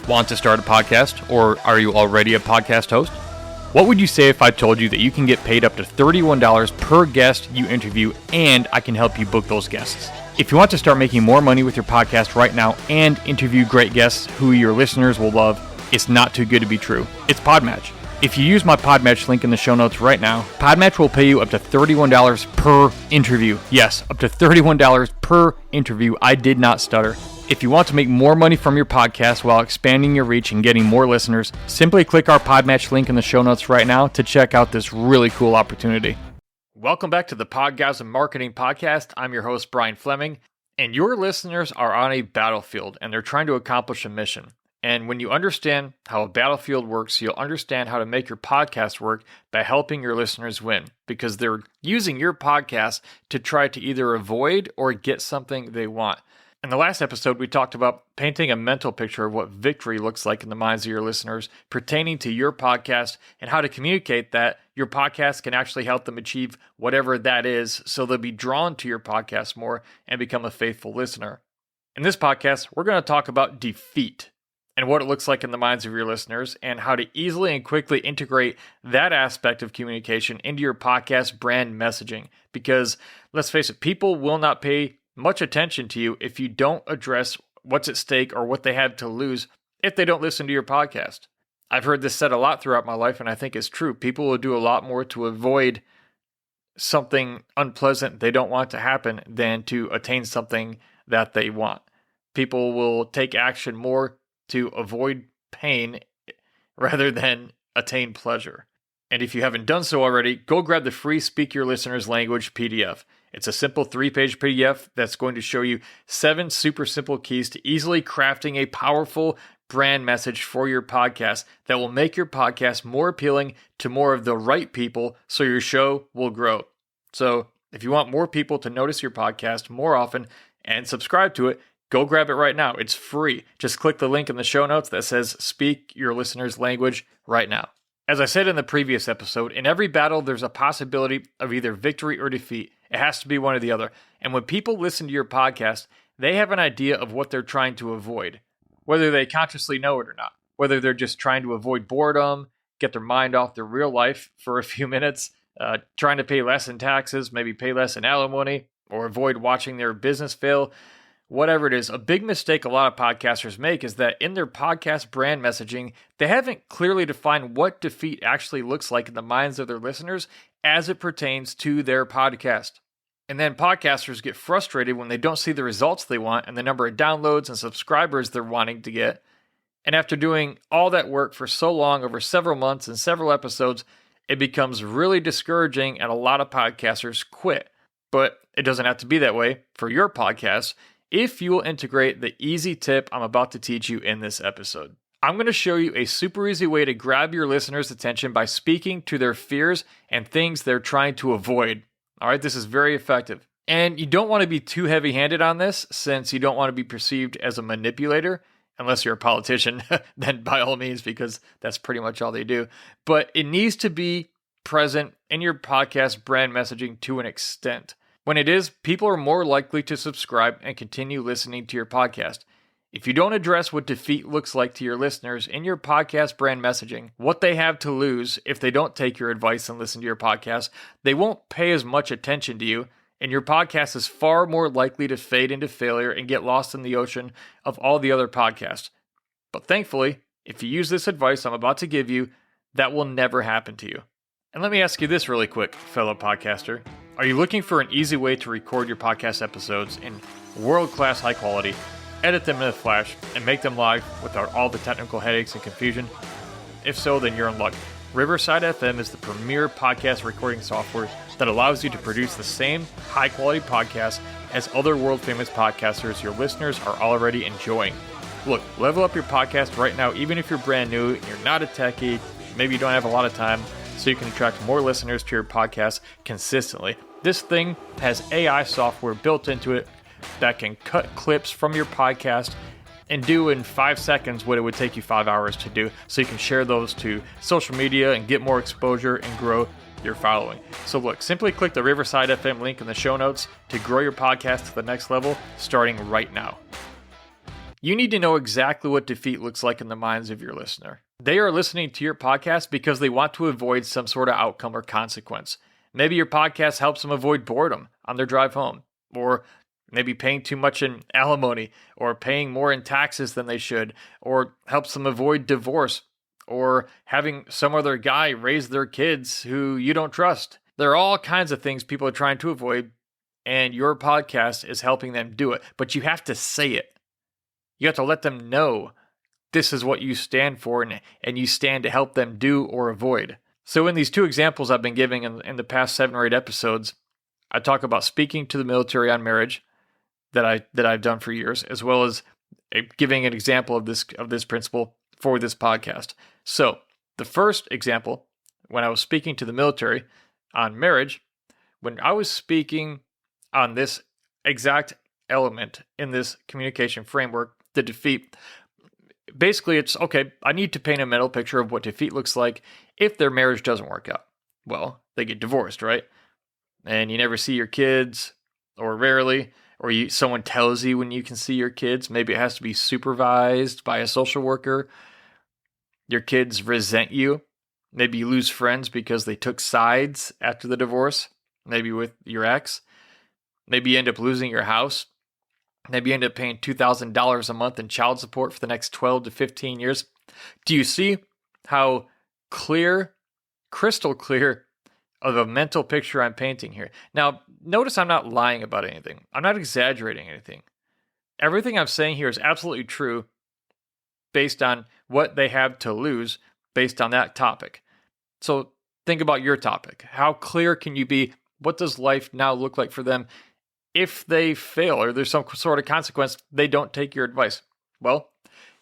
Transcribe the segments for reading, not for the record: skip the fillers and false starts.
Want to start a podcast, or are you already a podcast host? What would you say if I told you that you can get paid up to $31 per guest you interview, and I can help you book those guests? If you want to start making more money with your podcast right now and interview great guests who your listeners will love, it's not too good to be true. It's Podmatch. If you use my Podmatch link in the show notes right now, Podmatch will pay you up to $31 per interview. Yes, up to $31 per interview. I did not stutter. If you want to make more money from your podcast while expanding your reach and getting more listeners, simply click our Podmatch link in the show notes right now to check out this really cool opportunity. Welcome back to the Podgasm Marketing Podcast. I'm your host, Brian Fleming, and your listeners are on a battlefield and they're trying to accomplish a mission. And when you understand how a battlefield works, you'll understand how to make your podcast work by helping your listeners win, because they're using your podcast to try to either avoid or get something they want. In the last episode, we talked about painting a mental picture of what victory looks like in the minds of your listeners pertaining to your podcast and how to communicate that your podcast can actually help them achieve whatever that is, so they'll be drawn to your podcast more and become a faithful listener. In this podcast, we're going to talk about defeat and what it looks like in the minds of your listeners and how to easily and quickly integrate that aspect of communication into your podcast brand messaging. Because let's face it, people will not pay much attention to you if you don't address what's at stake or what they have to lose if they don't listen to your podcast. I've heard this said a lot throughout my life, and I think it's true. People will do a lot more to avoid something unpleasant they don't want to happen than to attain something that they want. People will take action more to avoid pain rather than attain pleasure. And if you haven't done so already, go grab the free Speak Your Listener's Language PDF. It's a simple 3-page PDF that's going to show you 7 super simple keys to easily crafting a powerful brand message for your podcast that will make your podcast more appealing to more of the right people so your show will grow. So if you want more people to notice your podcast more often and subscribe to it, go grab it right now. It's free. Just click the link in the show notes that says Speak Your Listener's Language right now. As I said in the previous episode, in every battle, there's a possibility of either victory or defeat. It has to be one or the other. And when people listen to your podcast, they have an idea of what they're trying to avoid, whether they consciously know it or not, whether they're just trying to avoid boredom, get their mind off their real life for a few minutes, trying to pay less in taxes, maybe pay less in alimony, or avoid watching their business fail. Whatever it is, a big mistake a lot of podcasters make is that in their podcast brand messaging, they haven't clearly defined what defeat actually looks like in the minds of their listeners as it pertains to their podcast. And then podcasters get frustrated when they don't see the results they want and the number of downloads and subscribers they're wanting to get. And after doing all that work for so long, over several months and several episodes, it becomes really discouraging and a lot of podcasters quit. But it doesn't have to be that way for your podcast if you will integrate the easy tip I'm about to teach you in this episode. I'm going to show you a super easy way to grab your listeners' attention by speaking to their fears and things they're trying to avoid. All right, this is very effective. And you don't want to be too heavy-handed on this, since you don't want to be perceived as a manipulator, unless you're a politician, then by all means, because that's pretty much all they do. But it needs to be present in your podcast brand messaging to an extent. When it is, people are more likely to subscribe and continue listening to your podcast. If you don't address what defeat looks like to your listeners in your podcast brand messaging, what they have to lose if they don't take your advice and listen to your podcast, they won't pay as much attention to you, and your podcast is far more likely to fade into failure and get lost in the ocean of all the other podcasts. But thankfully, if you use this advice I'm about to give you, that will never happen to you. And let me ask you this really quick, fellow podcaster. Are you looking for an easy way to record your podcast episodes in world-class high quality, edit them in a flash, and make them live without all the technical headaches and confusion? If so, then you're in luck. Riverside FM is the premier podcast recording software that allows you to produce the same high-quality podcasts as other world-famous podcasters your listeners are already enjoying. Look, level up your podcast right now, even if you're brand new, you're not a techie, maybe you don't have a lot of time, so you can attract more listeners to your podcast consistently. This thing has AI software built into it that can cut clips from your podcast and do in 5 seconds what it would take you 5 hours to do, so you can share those to social media and get more exposure and grow your following. So look, simply click the Riverside FM link in the show notes to grow your podcast to the next level, starting right now. You need to know exactly what defeat looks like in the minds of your listener. They are listening to your podcast because they want to avoid some sort of outcome or consequence. Maybe your podcast helps them avoid boredom on their drive home, or maybe paying too much in alimony, or paying more in taxes than they should, or helps them avoid divorce, or having some other guy raise their kids who you don't trust. There are all kinds of things people are trying to avoid, and your podcast is helping them do it. But you have to say it. You have to let them know this is what you stand for, and you stand to help them do or avoid. So in these two examples I've been giving in the past 7 or 8 episodes, I talk about speaking to the military on marriage that I've done for years, as well as giving an example of this principle for this podcast. So the first example, when I was speaking to the military on marriage, when I was speaking on this exact element in this communication framework, the defeat, basically it's, okay, I need to paint a mental picture of what defeat looks like if their marriage doesn't work out. Well, they get divorced, right? And you never see your kids, or rarely, or someone tells you when you can see your kids. Maybe it has to be supervised by a social worker. Your kids resent you. Maybe you lose friends because they took sides after the divorce, maybe with your ex. Maybe you end up losing your house. Maybe you end up paying $2,000 a month in child support for the next 12 to 15 years. Do you see how clear, crystal clear of a mental picture I'm painting here? Now, notice I'm not lying about anything. I'm not exaggerating anything. Everything I'm saying here is absolutely true based on what they have to lose based on that topic. So think about your topic. How clear can you be? What does life now look like for them if they fail or there's some sort of consequence, they don't take your advice? Well,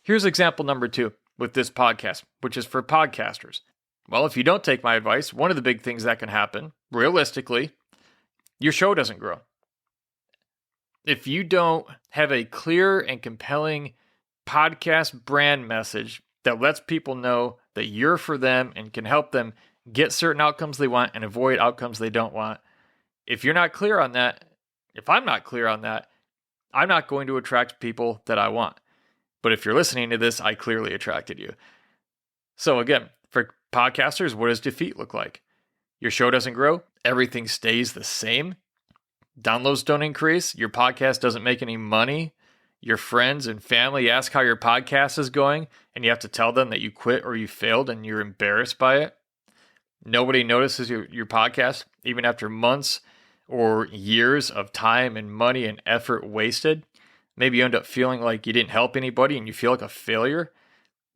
here's example number 2 with this podcast, which is for podcasters. Well, if you don't take my advice, one of the big things that can happen, realistically, your show doesn't grow. If you don't have a clear and compelling podcast brand message that lets people know that you're for them and can help them get certain outcomes they want and avoid outcomes they don't want, if you're not clear on that, if I'm not clear on that, I'm not going to attract people that I want. But if you're listening to this, I clearly attracted you. So again, for podcasters, what does defeat look like? Your show doesn't grow. Everything stays the same. Downloads don't increase. Your podcast doesn't make any money. Your friends and family ask how your podcast is going, and you have to tell them that you quit or you failed and you're embarrassed by it. Nobody notices your podcast, even after months or years of time and money and effort wasted. Maybe you end up feeling like you didn't help anybody and you feel like a failure.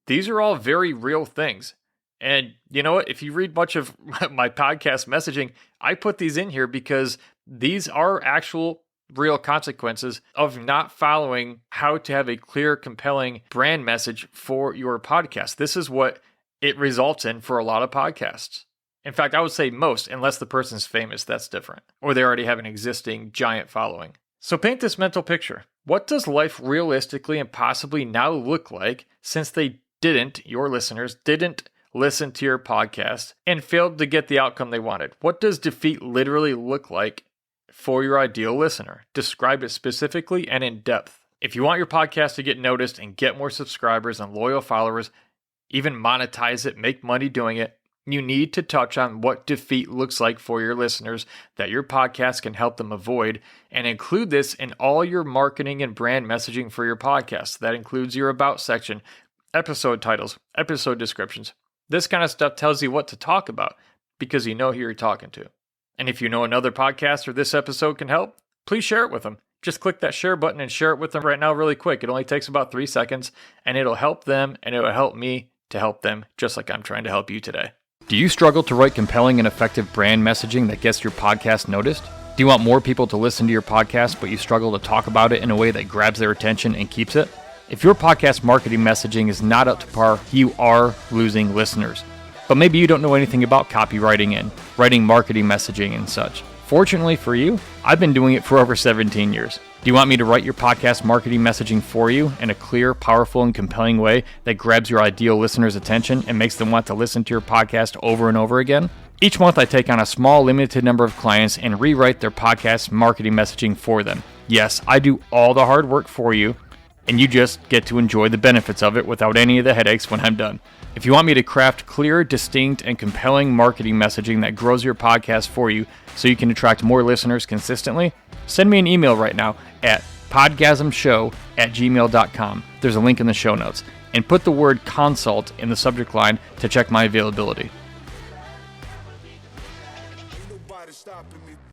These are all very real things. And you know what? If you read much of my podcast messaging, I put these in here because these are actual real consequences of not following how to have a clear, compelling brand message for your podcast. This is what it results in for a lot of podcasts. In fact, I would say most, unless the person's famous, that's different. Or they already have an existing giant following. So paint this mental picture. What does life realistically and possibly now look like since your listeners didn't listen to your podcast and failed to get the outcome they wanted? What does defeat literally look like for your ideal listener? Describe it specifically and in depth. If you want your podcast to get noticed and get more subscribers and loyal followers, even monetize it, make money doing it, you need to touch on what defeat looks like for your listeners that your podcast can help them avoid, and include this in all your marketing and brand messaging for your podcast. That includes your about section, episode titles, episode descriptions. This kind of stuff tells you what to talk about because you know who you're talking to. And if you know another podcast or this episode can help, please share it with them. Just click that share button and share it with them right now really quick. It only takes about 3 seconds, and it'll help them and it'll help me to help them, just like I'm trying to help you today. Do you struggle to write compelling and effective brand messaging that gets your podcast noticed? Do you want more people to listen to your podcast, but you struggle to talk about it in a way that grabs their attention and keeps it? If your podcast marketing messaging is not up to par, you are losing listeners. But maybe you don't know anything about copywriting and writing marketing messaging and such. Fortunately for you, I've been doing it for over 17 years. Do you want me to write your podcast marketing messaging for you in a clear, powerful, and compelling way that grabs your ideal listener's attention and makes them want to listen to your podcast over and over again? Each month I take on a small, limited number of clients and rewrite their podcast marketing messaging for them. Yes, I do all the hard work for you, and you just get to enjoy the benefits of it without any of the headaches when I'm done. If you want me to craft clear, distinct, and compelling marketing messaging that grows your podcast for you so you can attract more listeners consistently, send me an email right now at podgasmshow@gmail.com. There's a link in the show notes. And put the word consult in the subject line to check my availability. Ain't nobody stopping me.